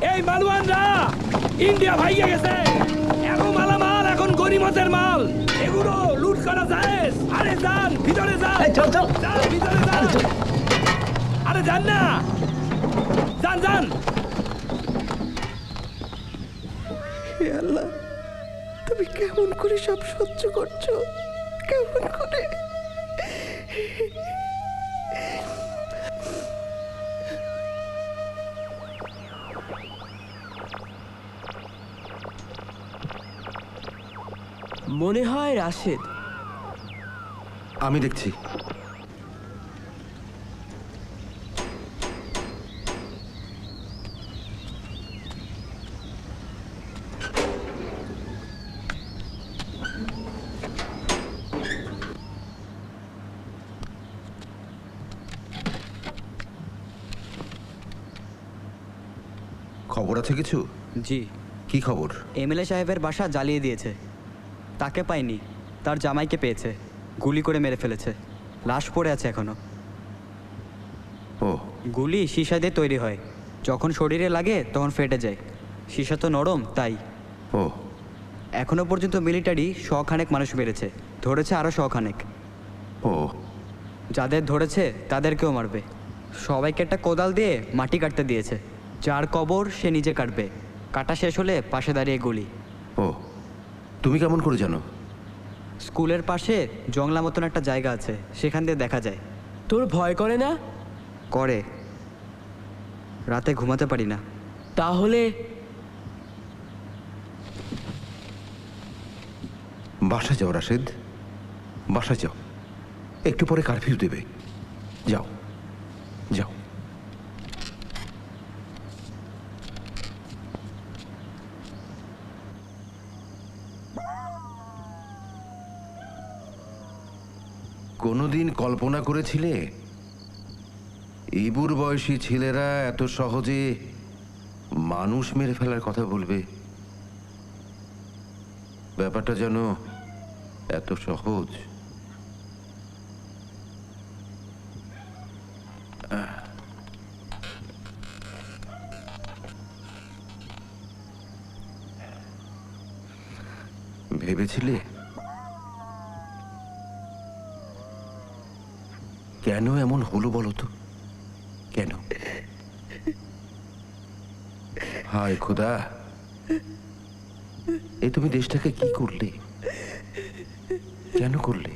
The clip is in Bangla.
এই মালওয়ানরা ইন্ডিয়া ভাইয়া গেছে। এখন মালামাল, এখন গরিমতের মাল, এগুলো লুট করা যায়। আরে যান ভিতরে যান, চল চল যান ভিতরে যান। আরে যান না, যান যান। হে আল্লাহ, তুমি কেমন করে সব সহ্য করছো, কেমন করে? মনে হয় রাশেদ। আমি দেখছি। খবর আছে কিছু? জি। কি খবর? এমএলএ সাহেবের বাসা জ্বালিয়ে দিয়েছে। তাকে পায়নি, তার জামাইকে পেয়েছে, গুলি করে মেরে ফেলেছে। লাশ পড়ে আছে এখনো। ও, গুলি সীসা দিয়ে তৈরি হয়, যখন শরীরে লাগে তখন ফেটে যায়। সীসা তো নরম, তাই। ও, এখনো পর্যন্ত মিলিটারি 100 খানেক মানুষ মেরেছে, ধরেছে আরও 100 খানেক। ও, যাদের ধরেছে তাদেরকেও মারবে। সবাইকে একটা কোদাল দিয়ে মাটি কাটতে দিয়েছে। যার কবর সে নিজে কাটবে। কাটা শেষ হলে পাশে দাঁড়িয়ে গুলি। ও, তুমি কেমন করে জানো? স্কুলের পাশে জংলা মতন একটা জায়গা আছে, সেখান দিয়ে দেখা যায়। তোর ভয় করে না? করে, রাতে ঘুমাতে পারি না। তাহলে বাসা যাও রাশেদ, বাসা যাও। একটু পরে কারফিউ দেবে। যাও যাও। কোনোদিন কল্পনা করেছিলে ইবুর বয়সী ছেলেরা এত সহজে মানুষ মেরে ফেলার কথা বলবে? ব্যাপারটা যেন এত সহজ। ভেবেছিলে? কেন এমন হলো বলো তো? কেন? হায় খোদা, এই তুমি দেশটাকে কি করলে? কেন করলে?